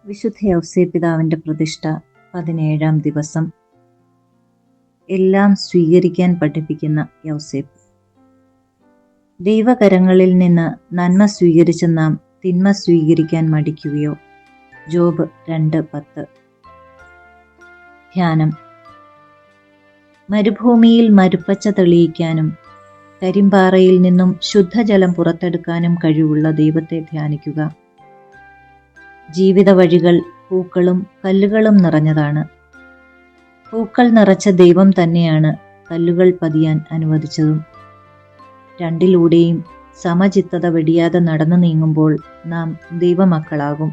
വിശുദ്ധ യൗസേപ്പിതാവിൻ്റെ പ്രതിഷ്ഠ 17-ാം ദിവസം. എല്ലാം സ്വീകരിക്കാൻ പഠിപ്പിക്കുന്ന യൗസേപ്പ്. ദൈവകരങ്ങളിൽ നിന്ന് നന്മ സ്വീകരിച്ച നാം തിന്മ സ്വീകരിക്കാൻ മടിക്കുകയോ? ജോബ് 2:10. ധ്യാനം. മരുഭൂമിയിൽ മരുപ്പച്ച തെളിയിക്കാനും കരിമ്പാറയിൽ നിന്നും ശുദ്ധജലം പുറത്തെടുക്കാനും കഴിവുള്ള ദൈവത്തെ ധ്യാനിക്കുക. ജീവിത വഴികൾ പൂക്കളും കല്ലുകളും നിറഞ്ഞതാണ്. പൂക്കൾ നിറച്ച ദൈവം തന്നെയാണ് കല്ലുകൾ പതിയാൻ അനുവദിച്ചതും. രണ്ടിലൂടെയും സമചിത്തത വെടിയാതെ നടന്നു നീങ്ങുമ്പോൾ നാം ദൈവമക്കളാകും.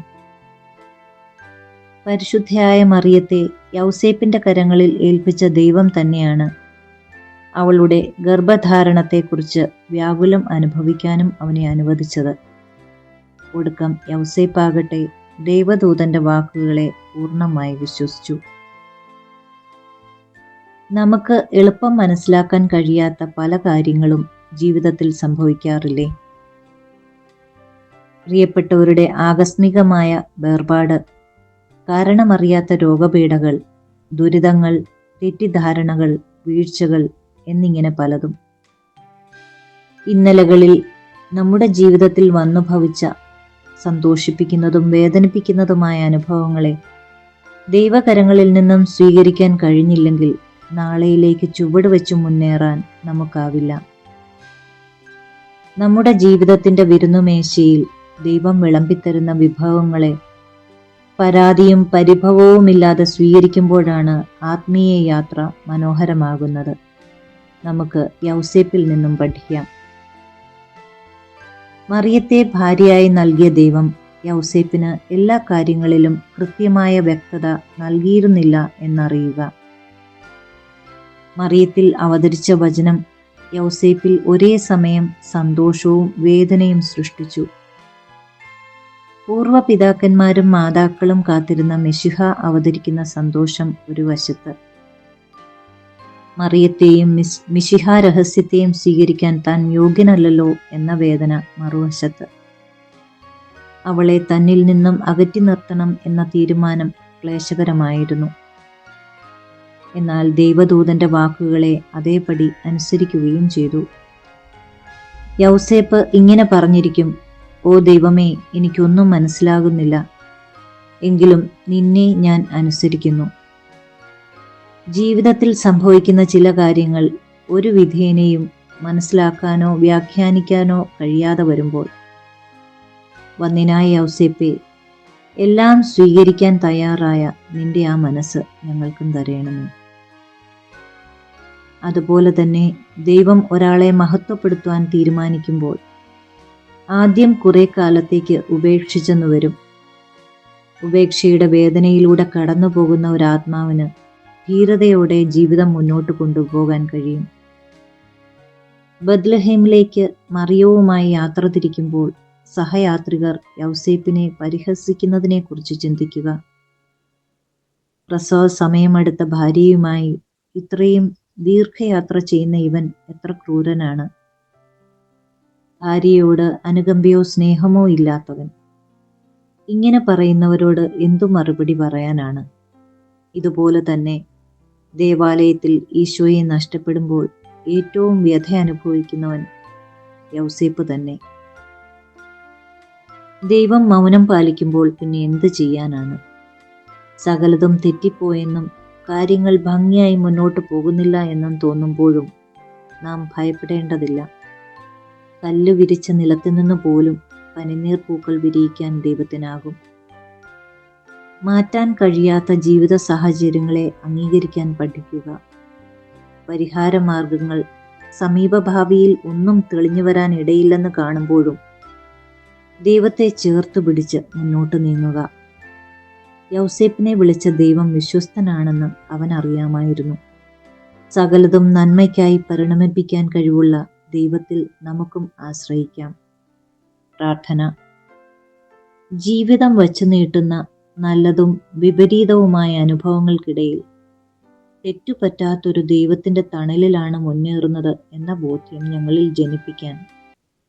പരിശുദ്ധയായ മറിയത്തെ യൗസേപ്പിന്റെ കരങ്ങളിൽ ഏൽപ്പിച്ച ദൈവം തന്നെയാണ് അവളുടെ ഗർഭധാരണത്തെക്കുറിച്ച് വ്യാകുലം അനുഭവിക്കാനും അവനെ അനുവദിച്ചത്. ഒടുക്കം യൗസേപ്പാകട്ടെ ദൈവദൂതന്റെ വാക്കുകളെ പൂർണ്ണമായി വിശ്വസിച്ചു. നമുക്ക് എളുപ്പം മനസ്സിലാക്കാൻ കഴിയാത്ത പല കാര്യങ്ങളും ജീവിതത്തിൽ സംഭവിക്കാറില്ലേ? പ്രിയപ്പെട്ടവരുടെ ആകസ്മികമായ വേർപാട്, കാരണമറിയാത്ത രോഗപീഠകൾ, ദുരിതങ്ങൾ, തെറ്റിദ്ധാരണകൾ, വീഴ്ചകൾ എന്നിങ്ങനെ പലതും. ഇന്നലകളിൽ നമ്മുടെ ജീവിതത്തിൽ വന്നു ഭവിച്ച സന്തോഷിപ്പിക്കുന്നതും വേദനിപ്പിക്കുന്നതുമായ അനുഭവങ്ങളെ ദൈവകരങ്ങളിൽ നിന്നും സ്വീകരിക്കാൻ കഴിഞ്ഞില്ലെങ്കിൽ നാളെയിലേക്ക് ചുവട് വെച്ച് മുന്നേറാൻ നമുക്കാവില്ല. നമ്മുടെ ജീവിതത്തിന്റെ വിരുന്നുമേശയിൽ ദൈവം വിളമ്പിത്തരുന്ന വിഭവങ്ങളെ പരാതിയും പരിഭവവുമില്ലാതെ സ്വീകരിക്കുമ്പോഴാണ് ആത്മീയ യാത്ര മനോഹരമാകുന്നത്. നമുക്ക് യൗസേപ്പിൽ നിന്നും പഠിക്കാം. മറിയത്തെ ഭാര്യയായി നൽകിയ ദൈവം യൗസേപ്പിന് എല്ലാ കാര്യങ്ങളിലും കൃത്യമായ വ്യക്തത നൽകിയിരുന്നില്ല എന്നറിയുക. മറിയത്തിൽ അവതരിച്ച വചനം യൗസേപ്പിൽ ഒരേ സമയം സന്തോഷവും വേദനയും സൃഷ്ടിച്ചു. പൂർവപിതാക്കന്മാരും മാതാക്കളും കാത്തിരുന്ന മെശിഹ അവതരിക്കുന്ന സന്തോഷം ഒരു വശത്ത്, മറിയത്തെയും മിശിഹ രഹസ്യത്തെയും സ്വീകരിക്കാൻ താൻ യോഗ്യനല്ലല്ലോ എന്ന വേദന മറുവശത്ത്. അവളെ തന്നിൽ നിന്നും അകറ്റി നിർത്തണം എന്ന തീരുമാനം ക്ലേശകരമായിരുന്നു. എന്നാൽ ദൈവദൂതന്റെ വാക്കുകളെ അതേപടി അനുസരിക്കുകയും ചെയ്തു. യൗസേപ്പ് ഇങ്ങനെ പറഞ്ഞിരിക്കും: ഓ ദൈവമേ, എനിക്കൊന്നും മനസ്സിലാകുന്നില്ല, എങ്കിലും നിന്നെ ഞാൻ അനുസരിക്കുന്നു. ജീവിതത്തിൽ സംഭവിക്കുന്ന ചില കാര്യങ്ങൾ ഒരു വിധേനയും മനസ്സിലാക്കാനോ വ്യാഖ്യാനിക്കാനോ കഴിയാതെ വരുമ്പോൾ, വന്ദിനായ യൗസേപ്പേ, എല്ലാം സ്വീകരിക്കാൻ തയ്യാറായ നിന്റെ ആ മനസ്സ് ഞങ്ങൾക്കും തരയണമേ. അതുപോലെ തന്നെ ദൈവം ഒരാളെ മഹത്വപ്പെടുത്തുവാൻ തീരുമാനിക്കുമ്പോൾ ആദ്യം കുറെ കാലത്തേക്ക് ഉപേക്ഷിച്ചെന്നു വരും. ഉപേക്ഷയുടെ വേദനയിലൂടെ കടന്നു പോകുന്ന ഒരാത്മാവിന് ധീരതയോടെ ജീവിതം മുന്നോട്ട് കൊണ്ടുപോകാൻ കഴിയും. ബത്ലഹേമിലേക്ക് മറിയവുമായി യാത്ര തിരിക്കുമ്പോൾ സഹയാത്രികർ യൗസേപ്പിനെ പരിഹസിക്കുന്നതിനെക്കുറിച്ച് ചിന്തിക്കുക. പ്രസവ സമയമെടുത്ത ഭാര്യയുമായി ഇത്രയും ദീർഘയാത്ര ചെയ്യുന്ന ഇവൻ എത്ര ക്രൂരനാണ്! ഭാര്യയോട് അനുകമ്പയോ സ്നേഹമോ ഇല്ലാത്തവൻ. ഇങ്ങനെ പറയുന്നവരോട് എന്തു മറുപടി പറയാനാണ്? ഇതുപോലെ തന്നെ ദേവാലയത്തിൽ ഈശോയെ നഷ്ടപ്പെടുമ്പോൾ ഏറ്റവും വ്യഥ അനുഭവിക്കുന്നവൻ യൗസേപ്പ് തന്നെ. ദൈവം മൗനം പാലിക്കുമ്പോൾ പിന്നെ എന്ത് ചെയ്യാനാണ്? സകലതും തെറ്റിപ്പോയെന്നും കാര്യങ്ങൾ ഭംഗിയായി മുന്നോട്ട് പോകുന്നില്ല എന്നും തോന്നുമ്പോഴും നാം ഭയപ്പെടേണ്ടതില്ല. കല്ല് വിരിച്ച നിലത്തു നിന്ന് പോലും പനിനീർ പൂക്കൾ വിരിയിക്കാൻ ദൈവത്തിനാകും. മാറ്റാൻ കഴിയാത്ത ജീവിത സാഹചര്യങ്ങളെ അംഗീകരിക്കാൻ പഠിക്കുക. പരിഹാരമാർഗങ്ങൾ സമീപഭാവിയിൽ ഒന്നും തെളിഞ്ഞു വരാൻ ഇടയില്ലെന്ന് കാണുമ്പോഴും ദൈവത്തെ ചേർത്ത് പിടിച്ച് മുന്നോട്ട് നീങ്ങുക. യൗസേപ്പിനെ വിളിച്ച ദൈവം വിശ്വസ്തനാണെന്ന് അവൻ അറിയാമായിരുന്നു. സകലതും നന്മയ്ക്കായി പരിണമിപ്പിക്കാൻ കഴിവുള്ള ദൈവത്തിൽ നമുക്കും ആശ്രയിക്കാം. പ്രാർത്ഥന. ജീവിതം വച്ചു നീട്ടുന്ന നല്ലതും വിപരീതവുമായ അനുഭവങ്ങൾക്കിടയിൽ തെറ്റുപറ്റാത്തൊരു ദൈവത്തിന്റെ തണലിലാണ് മുന്നേറുന്നത് എന്ന ബോധ്യം ഞങ്ങളിൽ ജനിപ്പിക്കാൻ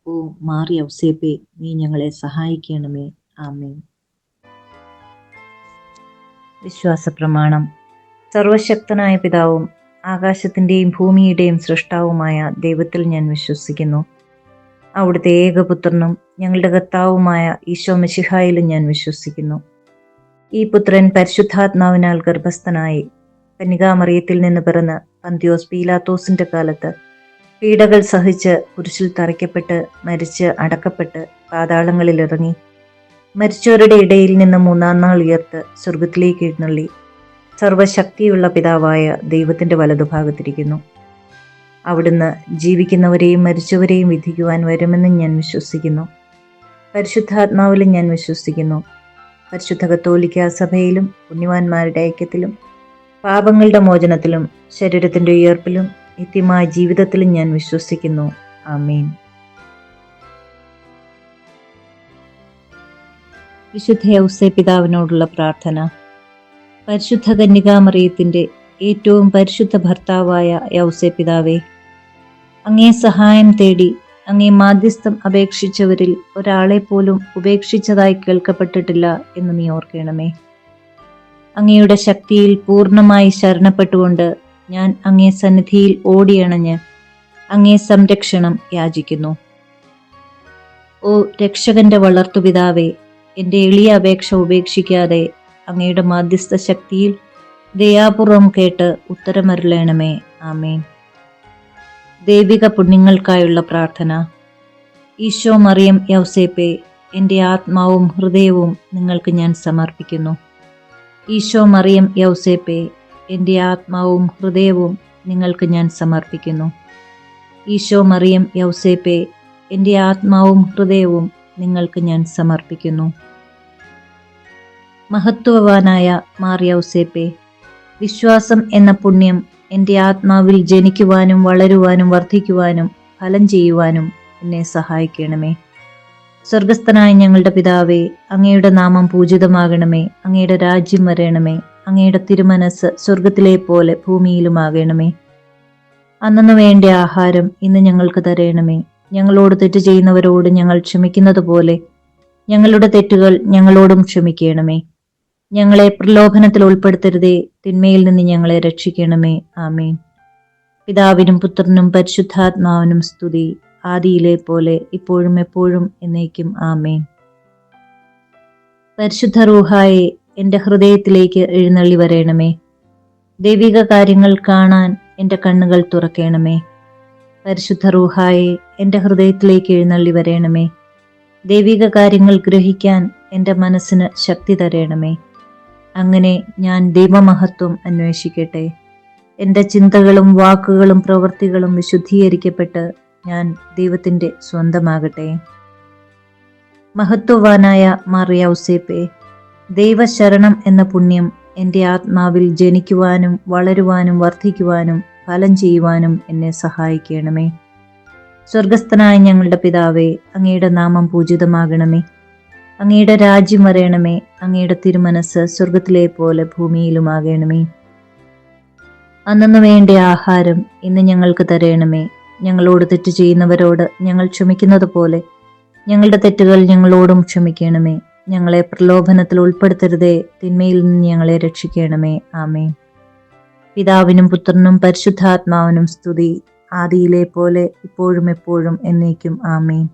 ഓ മാർ യൗസേപ്പേ, നീ ഞങ്ങളെ സഹായിക്കണമേ. ആമേൻ. വിശ്വാസ പ്രമാണം. സർവശക്തനായ പിതാവും ആകാശത്തിൻ്റെയും ഭൂമിയുടെയും സൃഷ്ടാവുമായ ദൈവത്തിൽ ഞാൻ വിശ്വസിക്കുന്നു. അവിടുത്തെ ഏകപുത്രനും ഞങ്ങളുടെ കർത്താവുമായ ഈശോ മിശിഹായിലും ഞാൻ വിശ്വസിക്കുന്നു. ഈ പുത്രൻ പരിശുദ്ധാത്മാവിനാൽ ഗർഭസ്ഥനായി കന്യകാമറിയത്തിൽ നിന്ന് പിറന്ന് പന്തിയോസ് പീലാത്തോസിന്റെ കാലത്ത് പീഡകൾ സഹിച്ച് കുരിശിൽ തറയ്ക്കപ്പെട്ട് മരിച്ച് അടക്കപ്പെട്ട് പാതാളങ്ങളിൽ ഇറങ്ങി മരിച്ചവരുടെ ഇടയിൽ നിന്ന് മൂന്നാം നാൾ ഉയർത്ത് സ്വർഗത്തിലേക്ക് എഴുന്നള്ളി സർവശക്തിയുള്ള പിതാവായ ദൈവത്തിന്റെ വലതുഭാഗത്തിരിക്കുന്നു. അവിടുന്ന് ജീവിക്കുന്നവരെയും മരിച്ചവരെയും വിധിക്കുവാൻ വരുമെന്ന് ഞാൻ വിശ്വസിക്കുന്നു. പരിശുദ്ധാത്മാവിലും ഞാൻ വിശ്വസിക്കുന്നു. പരിശുദ്ധ കത്തോലിക്കാ സഭയിലും പുണ്യവാന്മാരുടെ ഐക്യത്തിലും പാപങ്ങളുടെ മോചനത്തിലും ശരീരത്തിന്റെ ഉയർപ്പിലും നിത്യമായ ജീവിതത്തിലും ഞാൻ വിശ്വസിക്കുന്നു. ആമേൻ. വിശുദ്ധ ഔസേപ്പിതാവിനോടുള്ള പ്രാർത്ഥന. പരിശുദ്ധ കന്യകാമറിയത്തിന്റെ ഏറ്റവും പരിശുദ്ധ ഭർത്താവായ ഔസേപ്പിതാവേ, അങ്ങേ സഹായം തേടി അങ്ങേ മാധ്യസ്ഥം അപേക്ഷിച്ചവരിൽ ഒരാളെ പോലും ഉപേക്ഷിച്ചതായി കേൾക്കപ്പെട്ടിട്ടില്ല എന്ന് നീ ഓർക്കണമേ. അങ്ങയുടെ ശക്തിയിൽ പൂർണ്ണമായി ശരണപ്പെട്ടുകൊണ്ട് ഞാൻ അങ്ങേ സന്നിധിയിൽ ഓടിയണഞ്ഞ് അങ്ങേ സംരക്ഷണം യാചിക്കുന്നു. ഓ രക്ഷകന്റെ വളർത്തുപിതാവേ, എൻ്റെ എളിയ അപേക്ഷ ഉപേക്ഷിക്കാതെ അങ്ങയുടെ മാധ്യസ്ഥ ശക്തിയിൽ ദയാപൂർവം കേട്ട് ഉത്തരമരുളണമേ. ആമേൻ. ദൈവിക പുണ്യങ്ങൾക്കായുള്ള പ്രാർത്ഥന. ഈശോ, മറിയം, യൗസേപ്പേ, എൻ്റെ ആത്മാവും ഹൃദയവും നിങ്ങൾക്ക് ഞാൻ സമർപ്പിക്കുന്നു. ഈശോ, മറിയം, യൗസേപ്പേ, എൻ്റെ ആത്മാവും ഹൃദയവും നിങ്ങൾക്ക് ഞാൻ സമർപ്പിക്കുന്നു. ഈശോ, മറിയം, യൗസേപ്പേ, എൻ്റെ ആത്മാവും ഹൃദയവും നിങ്ങൾക്ക് ഞാൻ സമർപ്പിക്കുന്നു. മഹത്വവാനായ മാർ യൗസേപ്പേ, വിശ്വാസം എന്ന പുണ്യം എൻ്റെ ആത്മാവിൽ ജനിക്കുവാനും വളരുവാനും വർദ്ധിക്കുവാനും ഫലം ചെയ്യുവാനും എന്നെ സഹായിക്കണമേ. സ്വർഗസ്ഥനായ ഞങ്ങളുടെ പിതാവേ, അങ്ങയുടെ നാമം പൂജിതമാകണമേ. അങ്ങയുടെ രാജ്യം വരണമേ. അങ്ങയുടെ തിരുമനസ് സ്വർഗത്തിലെ പോലെ ഭൂമിയിലുമാകണമേ. അന്നു വേണ്ട ആഹാരം ഇന്ന് ഞങ്ങൾക്ക് തരണമേ. ഞങ്ങളോട് തെറ്റ് ചെയ്യുന്നവരോട് ഞങ്ങൾ ക്ഷമിക്കുന്നത് പോലെ ഞങ്ങളുടെ തെറ്റുകൾ ഞങ്ങളോടും ക്ഷമിക്കണമേ. ഞങ്ങളെ പ്രലോഭനത്തിൽ ഉൾപ്പെടുത്തരുതേ, തിന്മയിൽ നിന്ന് ഞങ്ങളെ രക്ഷിക്കണമേ. ആമേൻ. പിതാവിനും പുത്രനും പരിശുദ്ധാത്മാവിനും സ്തുതി, ആദിയിലെ പോലെ ഇപ്പോഴും എപ്പോഴും എന്നേക്കും. ആമേൻ. പരിശുദ്ധ റൂഹായെ എൻ്റെ ഹൃദയത്തിലേക്ക് എഴുന്നള്ളി വരേണമേ. ദൈവിക കാര്യങ്ങൾ കാണാൻ എൻ്റെ കണ്ണുകൾ തുറക്കണമേ. പരിശുദ്ധ റൂഹായെ എൻ്റെ ഹൃദയത്തിലേക്ക് എഴുന്നള്ളി വരേണമേ. ദൈവിക കാര്യങ്ങൾ ഗ്രഹിക്കാൻ എൻ്റെ മനസ്സിന് ശക്തി തരേണമേ. അങ്ങനെ ഞാൻ ദൈവമഹത്വം അന്വേഷിക്കട്ടെ. എൻ്റെ ചിന്തകളും വാക്കുകളും പ്രവൃത്തികളും വിശുദ്ധീകരിക്കപ്പെട്ട് ഞാൻ ദൈവത്തിൻ്റെ സ്വന്തമാകട്ടെ. മഹത്വവാനായ മാർ യൗസേപ്പേ, ദൈവശരണം എന്ന പുണ്യം എൻ്റെ ആത്മാവിൽ ജനിക്കുവാനും വളരുവാനും വർദ്ധിക്കുവാനും ഫലം ചെയ്യുവാനും എന്നെ സഹായിക്കണമേ. സ്വർഗസ്ഥനായ ഞങ്ങളുടെ പിതാവേ, അങ്ങയുടെ നാമം പൂജിതമാകണമേ. അങ്ങയുടെ രാജ്യം വരയണമേ. അങ്ങയുടെ തിരുമനസ് സ്വർഗത്തിലെ പോലെ ഭൂമിയിലുമാകണമേ. അന്നു വേണ്ട ആഹാരം ഇന്ന് ഞങ്ങൾക്ക് തരയണമേ. ഞങ്ങളോട് തെറ്റ് ചെയ്യുന്നവരോട് ഞങ്ങൾ ക്ഷമിക്കുന്നത് പോലെ ഞങ്ങളുടെ തെറ്റുകൾ ഞങ്ങളോടും ക്ഷമിക്കണമേ. ഞങ്ങളെ പ്രലോഭനത്തിൽ ഉൾപ്പെടുത്തരുതേ, തിന്മയിൽ നിന്ന് ഞങ്ങളെ രക്ഷിക്കണമേ. ആമേൻ. പിതാവിനും പുത്രനും പരിശുദ്ധാത്മാവിനും സ്തുതി, ആദിയിലെ പോലെ ഇപ്പോഴും എപ്പോഴും എന്നേക്കും. ആമേൻ.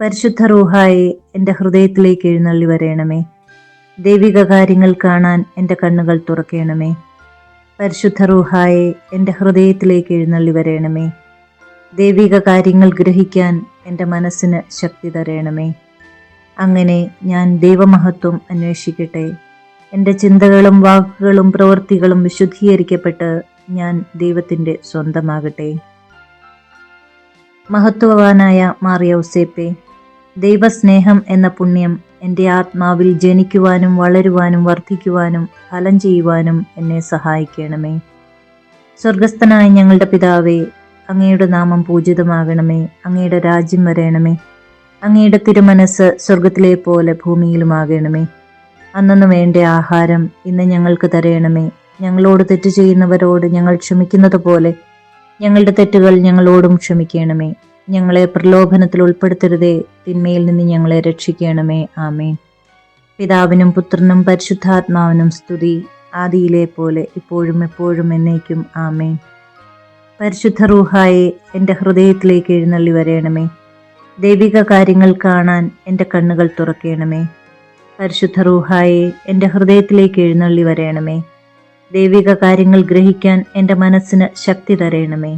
പരിശുദ്ധ റൂഹായെ എൻ്റെ ഹൃദയത്തിലേക്ക് എഴുന്നള്ളി വരേണമേ. ദൈവിക കാര്യങ്ങൾ കാണാൻ എൻ്റെ കണ്ണുകൾ തുറക്കണമേ. പരിശുദ്ധ റൂഹായെ എൻ്റെ ഹൃദയത്തിലേക്ക് എഴുന്നള്ളി വരേണമേ. ദൈവിക കാര്യങ്ങൾ ഗ്രഹിക്കാൻ എൻ്റെ മനസ്സിന് ശക്തി തരേണമേ. അങ്ങനെ ഞാൻ ദൈവമഹത്വം അന്വേഷിക്കട്ടെ. എൻ്റെ ചിന്തകളും വാക്കുകളും പ്രവൃത്തികളും വിശുദ്ധീകരിക്കപ്പെട്ട് ഞാൻ ദൈവത്തിൻ്റെ സ്വന്തമാകട്ടെ. മഹത്വവാനായ മാർ യൗസേപ്പേ, ദൈവസ്നേഹം എന്ന പുണ്യം എൻ്റെ ആത്മാവിൽ ജനിക്കുവാനും വളരുവാനും വർദ്ധിക്കുവാനും ഫലം ചെയ്യുവാനും എന്നെ സഹായിക്കണമേ. സ്വർഗസ്ഥനായ ഞങ്ങളുടെ പിതാവേ, അങ്ങയുടെ നാമം പൂജിതമാകണമേ. അങ്ങയുടെ രാജ്യം വരയണമേ. അങ്ങയുടെ തിരുമനസ് സ്വർഗത്തിലെ പോലെ ഭൂമിയിലുമാകണമേ. അന്നു വേണ്ട ആഹാരം ഇന്ന് ഞങ്ങൾക്ക് തരയണമേ. ഞങ്ങളോട് തെറ്റ് ചെയ്യുന്നവരോട് ഞങ്ങൾ ക്ഷമിക്കുന്നത് പോലെ ഞങ്ങളുടെ തെറ്റുകൾ ഞങ്ങളോടും ക്ഷമിക്കണമേ. ഞങ്ങളെ പ്രലോഭനത്തിൽ ഉൾപ്പെടുത്തരുതേ, തിന്മയിൽ നിന്ന് ഞങ്ങളെ രക്ഷിക്കണമേ. ആമേൻ. പിതാവിനും പുത്രനും പരിശുദ്ധാത്മാവിനും സ്തുതി, ആദിയിലെ പോലെ ഇപ്പോഴും എപ്പോഴും എന്നേക്കും ആമേൻ. പരിശുദ്ധ റൂഹായെ എൻ്റെ ഹൃദയത്തിലേക്ക് എഴുന്നള്ളി വരേണമേ. ദൈവിക കാര്യങ്ങൾ കാണാൻ എൻ്റെ കണ്ണുകൾ തുറക്കേണമേ. പരിശുദ്ധ റൂഹായെ എൻ്റെ ഹൃദയത്തിലേക്ക് എഴുന്നള്ളി വരേണമേ. ദൈവിക കാര്യങ്ങൾ ഗ്രഹിക്കാൻ എൻ്റെ മനസ്സിന് ശക്തി തരേണമേ.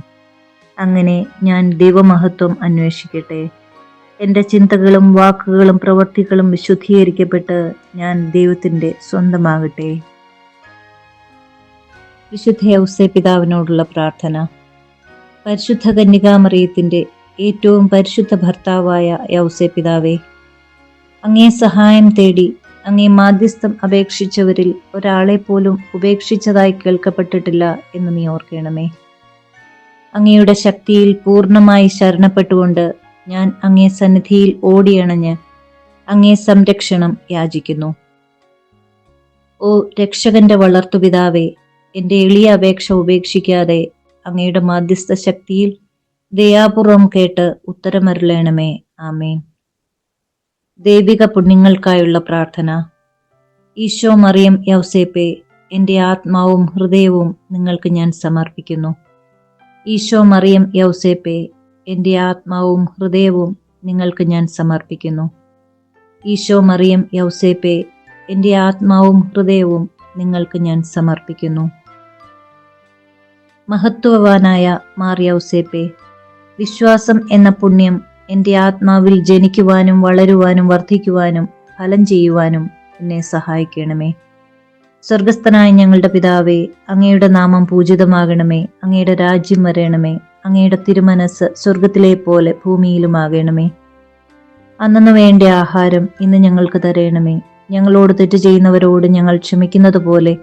അങ്ങനെ ഞാൻ ദൈവമഹത്വം അന്വേഷിക്കട്ടെ. എൻ്റെ ചിന്തകളും വാക്കുകളും പ്രവൃത്തികളും വിശുദ്ധീകരിക്കപ്പെട്ട് ഞാൻ ദൈവത്തിൻ്റെ സ്വന്തമാകട്ടെ. വിശുദ്ധ ഔസേപ്പിതാവിനോടുള്ള പ്രാർത്ഥന. പരിശുദ്ധ കന്യകാമറിയത്തിൻ്റെ ഏറ്റവും പരിശുദ്ധ ഭർത്താവായ ഔസേപ്പിതാവേ, അങ്ങേ സഹായം തേടി അങ്ങേ മാധ്യസ്ഥം അപേക്ഷിച്ചവരിൽ ഒരാളെ പോലും ഉപേക്ഷിച്ചതായി കേൾക്കപ്പെട്ടിട്ടില്ല എന്ന് നീ ഓർക്കണമേ. അങ്ങയുടെ ശക്തിയിൽ പൂർണ്ണമായി ശരണപ്പെട്ടുകൊണ്ട് ഞാൻ അങ്ങേ സന്നിധിയിൽ ഓടിയണഞ്ഞ് അങ്ങേ സംരക്ഷണം യാചിക്കുന്നു. ഓ രക്ഷകന്റെ വളർത്തുപിതാവേ, എൻ്റെ എളിയ അപേക്ഷ ഉപേക്ഷിക്കാതെ അങ്ങയുടെ മാധ്യസ്ഥ ശക്തിയിൽ ദയാപൂർവം കേട്ട് ഉത്തരമരുളേണമേ. ആമേൻ. ദൈവിക പുണ്യങ്ങൾക്കായുള്ള പ്രാർത്ഥന. ഈശോ, മറിയം, യൗസേപ്പെ, എൻ്റെ ആത്മാവും ഹൃദയവും നിങ്ങൾക്ക് ഞാൻ സമർപ്പിക്കുന്നു. ഈശോ, മറിയം, യൗസേപ്പെ, എൻ്റെ ആത്മാവും ഹൃദയവും നിങ്ങൾക്ക് ഞാൻ സമർപ്പിക്കുന്നു. ഈശോ, മറിയം, യൗസേപ്പെ, എൻ്റെ ആത്മാവും ഹൃദയവും നിങ്ങൾക്ക് ഞാൻ സമർപ്പിക്കുന്നു. മഹത്വവാനായ മാർ യൗസേപ്പെ, വിശ്വാസം എന്ന പുണ്യം എൻ്റെ ആത്മാവിൽ ജനിക്കുവാനും വളരുവാനും വർദ്ധിക്കുവാനും ഫലം ചെയ്യുവാനും എന്നെ സഹായിക്കണമേ. സ്വർഗസ്ഥനായ ഞങ്ങളുടെ പിതാവേ, അങ്ങയുടെ നാമം പൂജിതമാകണമേ. അങ്ങയുടെ രാജ്യം വരേണമേ. അങ്ങയുടെ തിരുമനസ് സ്വർഗത്തിലെ പോലെ ഭൂമിയിലുമാകണമേ. അന്നു വേണ്ട ആഹാരം ഇന്ന് ഞങ്ങൾക്ക് തരേണമേ. ഞങ്ങളോട് തെറ്റ് ചെയ്യുന്നവരോട് ഞങ്ങൾ ക്ഷമിക്കുന്നത് പോലെ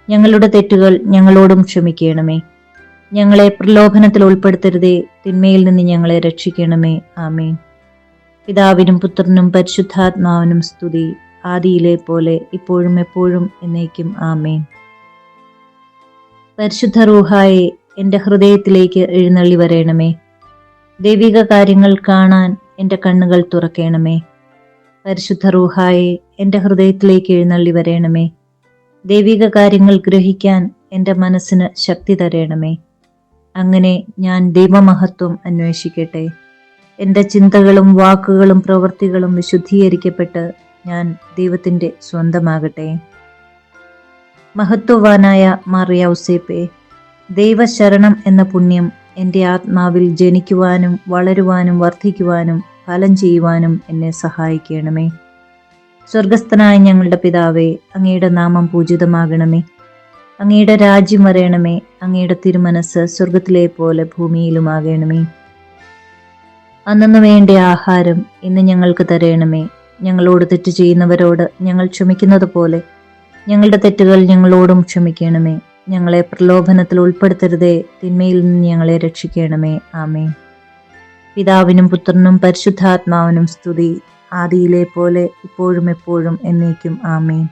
ഞങ്ങളുടെ തെറ്റുകൾ ഞങ്ങളോടും ക്ഷമിക്കണമേ. ഞങ്ങളെ പ്രലോഭനത്തിൽ ഉൾപ്പെടുത്തരുതേ, തിന്മയിൽ നിന്ന് ഞങ്ങളെ രക്ഷിക്കണമേ. ആമേൻ. പിതാവിനും പുത്രനും പരിശുദ്ധാത്മാവിനും സ്തുതി, ആദിയിലെ പോലെ ഇപ്പോഴും എപ്പോഴും എന്നേക്കും ആമേൻ. പരിശുദ്ധ റൂഹായെ എൻ്റെ ഹൃദയത്തിലേക്ക് എഴുന്നള്ളി വരേണമേ. ദൈവിക കാര്യങ്ങൾ കാണാൻ എൻ്റെ കണ്ണുകൾ തുറക്കേണമേ. പരിശുദ്ധ റൂഹായെ എൻ്റെ ഹൃദയത്തിലേക്ക് എഴുന്നള്ളി വരേണമേ. ദൈവിക കാര്യങ്ങൾ ഗ്രഹിക്കാൻ എൻ്റെ മനസ്സിന് ശക്തി തരേണമേ. അങ്ങനെ ഞാൻ ദൈവമഹത്വം അന്വേഷിക്കട്ടെ. എൻ്റെ ചിന്തകളും വാക്കുകളും പ്രവൃത്തികളും വിശുദ്ധീകരിക്കപ്പെട്ട് ഞാൻ ദൈവത്തിൻ്റെ സ്വന്തമാകട്ടെ. മഹത്വവാനായ മാർ യൗസേപ്പെ, ദൈവശരണം എന്ന പുണ്യം എൻ്റെ ആത്മാവിൽ ജനിക്കുവാനും വളരുവാനും വർദ്ധിക്കുവാനും ഫലം ചെയ്യുവാനും എന്നെ സഹായിക്കണമേ. സ്വർഗസ്ഥനായ ഞങ്ങളുടെ പിതാവേ, അങ്ങയുടെ നാമം പൂജിതമാകണമേ. അങ്ങയുടെ രാജ്യം വരേണമേ. അങ്ങയുടെ തിരുമനസ് സ്വർഗത്തിലെ പോലെ ഭൂമിയിലുമാകണമേ. അന്നു വേണ്ട ആഹാരം ഇന്ന് ഞങ്ങൾക്ക് തരേണമേ. ഞങ്ങളോട് തെറ്റ് ചെയ്യുന്നവരോട് ഞങ്ങൾ ക്ഷമിക്കുന്നത് പോലെ ഞങ്ങളുടെ തെറ്റുകൾ ഞങ്ങളോടും ക്ഷമിക്കണമേ. ഞങ്ങളെ പ്രലോഭനത്തിൽ ഉൾപ്പെടുത്തരുതേ, തിന്മയിൽ നിന്ന് ഞങ്ങളെ രക്ഷിക്കണമേ. ആമേൻ. പിതാവിനും പുത്രനും പരിശുദ്ധാത്മാവിനും സ്തുതി, ആദിയിലെ പോലെ ഇപ്പോഴും എപ്പോഴും എന്നേക്കും ആമേൻ.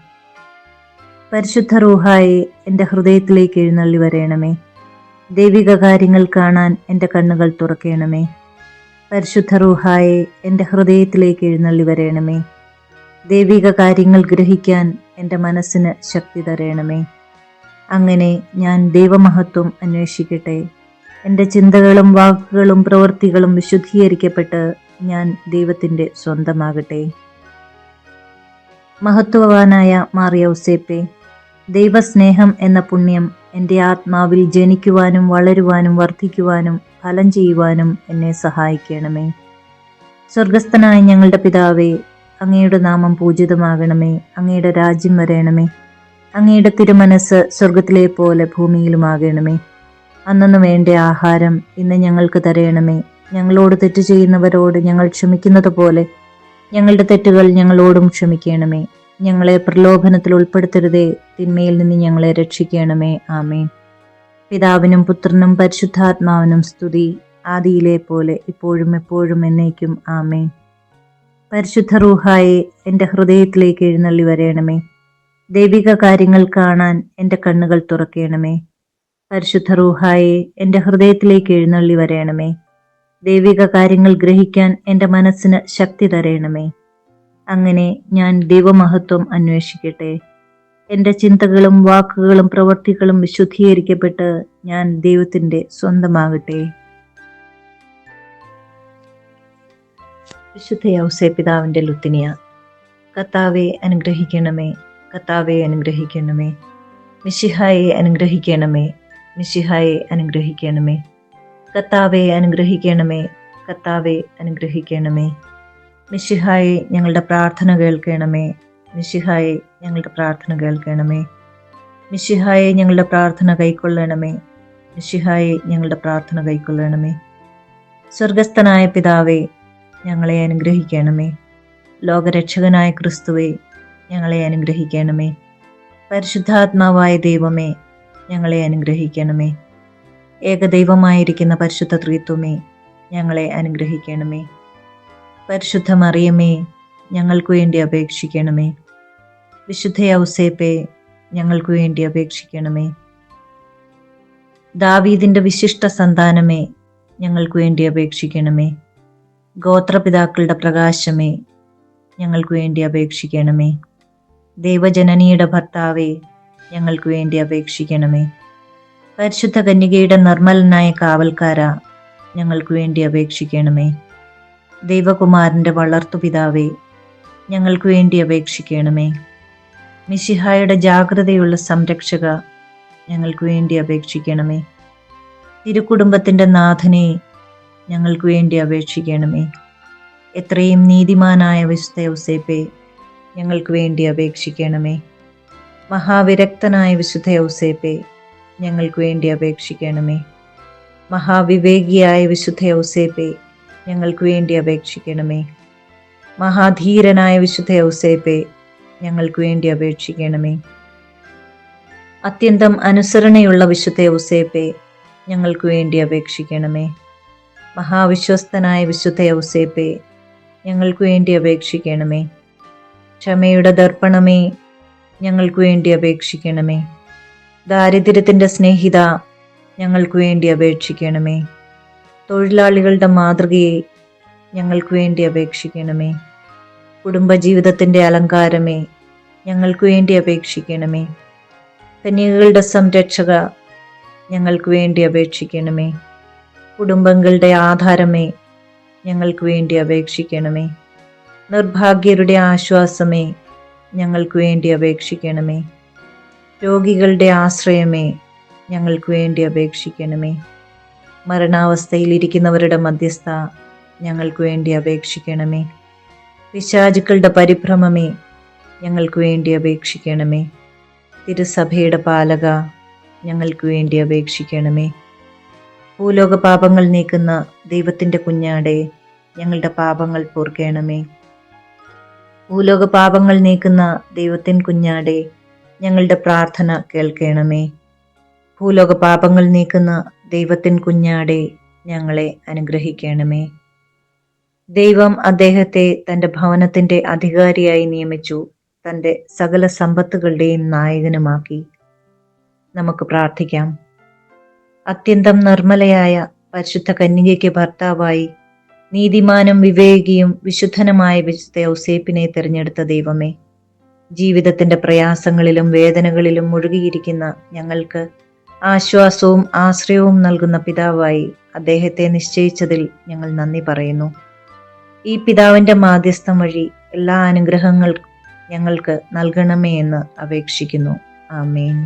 പരിശുദ്ധ റൂഹായെ എൻ്റെ ഹൃദയത്തിലേക്ക് എഴുന്നള്ളി വരേണമേ. ദൈവിക കാര്യങ്ങൾ കാണാൻ എൻ്റെ കണ്ണുകൾ തുറക്കേണമേ. പരിശുദ്ധ റൂഹായെ എൻ്റെ ഹൃദയത്തിലേക്ക് എഴുന്നള്ളി വരേണമേ. ദൈവിക കാര്യങ്ങൾ ഗ്രഹിക്കാൻ എൻ്റെ മനസ്സിന് ശക്തി തരേണമേ. അങ്ങനെ ഞാൻ ദൈവമഹത്വം അന്വേഷിക്കട്ടെ. എൻ്റെ ചിന്തകളും വാക്കുകളും പ്രവൃത്തികളും വിശുദ്ധീകരിക്കപ്പെട്ട് ഞാൻ ദൈവത്തിൻ്റെ സ്വന്തമാകട്ടെ. മഹത്വവാനായ മാർ യൗസേപ്പെ, ദൈവസ്നേഹം എന്ന പുണ്യം എൻ്റെ ആത്മാവിൽ ജനിക്കുവാനും വളരുവാനും വർദ്ധിക്കുവാനും ഫലം ചെയ്യുവാനും എന്നെ സഹായിക്കണമേ. സ്വർഗസ്ഥനായ ഞങ്ങളുടെ പിതാവേ, അങ്ങയുടെ നാമം പൂജിതമാകണമേ. അങ്ങയുടെ രാജ്യം വരേണമേ. അങ്ങയുടെ തിരുമനസ് സ്വർഗത്തിലെ പോലെ ഭൂമിയിലുമാകണമേ. അന്നു വേണ്ട ആഹാരം ഇന്ന് ഞങ്ങൾക്ക് തരേണമേ. ഞങ്ങളോട് തെറ്റ് ചെയ്യുന്നവരോട് ഞങ്ങൾ ക്ഷമിക്കുന്നത് പോലെ ഞങ്ങളുടെ തെറ്റുകൾ ഞങ്ങളോടും ക്ഷമിക്കണമേ. ഞങ്ങളെ പ്രലോഭനത്തിൽ ഉൾപ്പെടുത്തരുതേ, തിന്മയിൽ നിന്ന് ഞങ്ങളെ രക്ഷിക്കണമേ. ആമേൻ. പിതാവിനും പുത്രനും പരിശുദ്ധാത്മാവിനും സ്തുതി, ആദിയിലെ പോലെ ഇപ്പോഴും എപ്പോഴും എന്നേക്കും ആമേൻ. പരിശുദ്ധ റൂഹായെ എൻ്റെ ഹൃദയത്തിലേക്ക് എഴുന്നള്ളി വരേണമേ. ദൈവിക കാര്യങ്ങൾ കാണാൻ എൻ്റെ കണ്ണുകൾ തുറക്കേണമേ. പരിശുദ്ധ റൂഹായെ എൻ്റെ ഹൃദയത്തിലേക്ക് എഴുന്നള്ളി വരേണമേ. ദൈവിക കാര്യങ്ങൾ ഗ്രഹിക്കാൻ എൻ്റെ മനസ്സിന് ശക്തി തരേണമേ. അങ്ങനെ ഞാൻ ദൈവമഹത്വം അന്വേഷിക്കട്ടെ. എൻ്റെ ചിന്തകളും വാക്കുകളും പ്രവൃത്തികളും വിശുദ്ധീകരിക്കപ്പെട്ട് ഞാൻ ദൈവത്തിൻ്റെ സ്വന്തമാകട്ടെ. വിശുദ്ധ യൗസേപ്പിതാവിൻ്റെ ലുത്തിനിയ. കർത്താവെ അനുഗ്രഹിക്കണമേ, കർത്താവെ അനുഗ്രഹിക്കണമേ. മിശിഹായെ അനുഗ്രഹിക്കണമേ, മിശിഹായെ അനുഗ്രഹിക്കണമേ. കർത്താവെ അനുഗ്രഹിക്കണമേ, കർത്താവെ അനുഗ്രഹിക്കണമേ. മിശിഹായെ ഞങ്ങളുടെ പ്രാർത്ഥന കേൾക്കണമേ, മിശിഹായെ ഞങ്ങളുടെ പ്രാർത്ഥന കേൾക്കണമേ. മിശിഹായെ ഞങ്ങളുടെ പ്രാർത്ഥന കൈക്കൊള്ളണമേ, മിശിഹായെ ഞങ്ങളുടെ പ്രാർത്ഥന കൈക്കൊള്ളണമേ. സ്വർഗസ്ഥനായ പിതാവേ, ഞങ്ങളെ അനുഗ്രഹിക്കണമേ. ലോകരക്ഷകനായ ക്രിസ്തുവേ, ഞങ്ങളെ അനുഗ്രഹിക്കണമേ. പരിശുദ്ധാത്മാവായ ദൈവമേ, ഞങ്ങളെ അനുഗ്രഹിക്കണമേ. ഏകദൈവമായിരിക്കുന്ന പരിശുദ്ധ ത്രിത്വമേ, ഞങ്ങളെ അനുഗ്രഹിക്കണമേ. പരിശുദ്ധ മറിയമേ, ഞങ്ങൾക്കു വേണ്ടി അപേക്ഷിക്കണമേ. വിശുദ്ധ യൗസേപ്പേ, ഞങ്ങൾക്കു വേണ്ടി അപേക്ഷിക്കണമേ. ദാവീദിന്റെ വിശിഷ്ട സന്താനമേ, ഞങ്ങൾക്കു വേണ്ടി അപേക്ഷിക്കണമേ. ഗോത്രപിതാക്കളുടെ പ്രകാശമേ, ഞങ്ങൾക്കു വേണ്ടി അപേക്ഷിക്കണമേ. ദൈവജനനിയുടെ ഭർത്താവേ, ഞങ്ങൾക്കു വേണ്ടി അപേക്ഷിക്കണമേ. പരിശുദ്ധ കന്യകയുടെ നിർമ്മലനായ കാവൽക്കാര, ഞങ്ങൾക്കു വേണ്ടി അപേക്ഷിക്കണമേ. ദൈവകുമാരന്റെ വളർത്തുപിതാവേ, ഞങ്ങൾക്കു വേണ്ടി അപേക്ഷിക്കണമേ. മിശിഹായുടെ ജാഗ്രതയുള്ള സംരക്ഷക, ഞങ്ങൾക്കു വേണ്ടി അപേക്ഷിക്കണമേ. തിരുക്കുടുംബത്തിന്റെ നാഥനെ, ഞങ്ങൾക്കു വേണ്ടി അപേക്ഷിക്കണമേ. എത്രയും നീതിമാനായ വിശുദ്ധ യൗസേപ്പേ, ഞങ്ങൾക്ക് വേണ്ടി അപേക്ഷിക്കണമേ. മഹാവിരക്തനായ വിശുദ്ധ യൗസേപ്പേ, ഞങ്ങൾക്ക് വേണ്ടി അപേക്ഷിക്കണമേ. മഹാവിവേകിയായ വിശുദ്ധ യൗസേപ്പേ, ഞങ്ങൾക്ക് വേണ്ടി അപേക്ഷിക്കണമേ. മഹാധീരനായ വിശുദ്ധ യൗസേപ്പേ, ഞങ്ങൾക്ക് വേണ്ടി അപേക്ഷിക്കണമേ. അത്യന്തം അനുസരണയുള്ള വിശുദ്ധ യൗസേപ്പേ, ഞങ്ങൾക്ക് വേണ്ടി അപേക്ഷിക്കണമേ. മഹാവിശ്വസ്തനായ വിശുദ്ധ യൗസേപ്പേ, ഞങ്ങൾക്ക് വേണ്ടി അപേക്ഷിക്കണമേ. ക്ഷമയുടെ ദർപ്പണമേ, ഞങ്ങൾക്ക് വേണ്ടി അപേക്ഷിക്കണമേ. ദാരിദ്ര്യത്തിൻ്റെ സ്നേഹിത, ഞങ്ങൾക്ക് വേണ്ടി അപേക്ഷിക്കണമേ. തൊഴിലാളികളുടെ മാതൃകയെ, ഞങ്ങൾക്ക് വേണ്ടി അപേക്ഷിക്കണമേ. കുടുംബജീവിതത്തിൻ്റെ അലങ്കാരമേ, ഞങ്ങൾക്ക് വേണ്ടി അപേക്ഷിക്കണമേ. കന്യകകളുടെ സംരക്ഷക, ഞങ്ങൾക്ക് വേണ്ടി അപേക്ഷിക്കണമേ. കുടുംബങ്ങളുടെ ആധാരമേ, ഞങ്ങൾക്ക് വേണ്ടി അപേക്ഷിക്കണമേ. നിർഭാഗ്യരുടെ ആശ്വാസമേ, ഞങ്ങൾക്ക് വേണ്ടി അപേക്ഷിക്കണമേ. രോഗികളുടെ ആശ്രയമേ, ഞങ്ങൾക്ക് വേണ്ടി അപേക്ഷിക്കണമേ. മരണാവസ്ഥയിലിരിക്കുന്നവരുടെ മധ്യസ്ഥ, ഞങ്ങൾക്ക് വേണ്ടി അപേക്ഷിക്കണമേ. പിശാചുക്കളുടെ പരിഭ്രമമേ, ഞങ്ങൾക്ക് വേണ്ടി അപേക്ഷിക്കണമേ. തിരുസഭയുടെ പാലക, ഞങ്ങൾക്ക് വേണ്ടി അപേക്ഷിക്കണമേ. ഭൂലോക പാപങ്ങൾ നീക്കുന്ന ദൈവത്തിൻ്റെ കുഞ്ഞാടെ, ഞങ്ങളുടെ പാപങ്ങൾ പൊറുക്കണമേ. ഭൂലോക പാപങ്ങൾ നീക്കുന്ന ദൈവത്തിൻ കുഞ്ഞാടെ, ഞങ്ങളുടെ പ്രാർത്ഥന കേൾക്കണമേ. ഭൂലോക പാപങ്ങൾ നീക്കുന്ന ദൈവത്തിൻ കുഞ്ഞാടെ, ഞങ്ങളെ അനുഗ്രഹിക്കണമേ. ദൈവം അദ്ദേഹത്തെ തൻ്റെ ഭവനത്തിൻ്റെ അധികാരിയായി നിയമിച്ചു, തൻ്റെ സകല സമ്പത്തുകളുടെയും നായകനുമാക്കി. നമുക്ക് പ്രാർത്ഥിക്കാം. അത്യന്തം നിർമ്മലയായ പരിശുദ്ധ കന്യകയ്ക്ക് ഭർത്താവായി നീതിമാനും വിവേകിയും വിശുദ്ധനുമായ വിശുദ്ധ യൗസേപ്പിനെ തിരഞ്ഞെടുത്ത ദൈവമേ, ജീവിതത്തിന്റെ പ്രയാസങ്ങളിലും വേദനകളിലും മുഴുകിയിരിക്കുന്ന ഞങ്ങൾക്ക് ആശ്വാസവും ആശ്രയവും നൽകുന്ന പിതാവായി അദ്ദേഹത്തെ നിശ്ചയിച്ചതിൽ ഞങ്ങൾ നന്ദി പറയുന്നു. ഈ പിതാവിന്റെ മാധ്യസ്ഥം വഴി എല്ലാ അനുഗ്രഹങ്ങൾക്കും ഞങ്ങൾക്ക് നൽകണമേ എന്ന് അപേക്ഷിക്കുന്നു. ആമേൻ.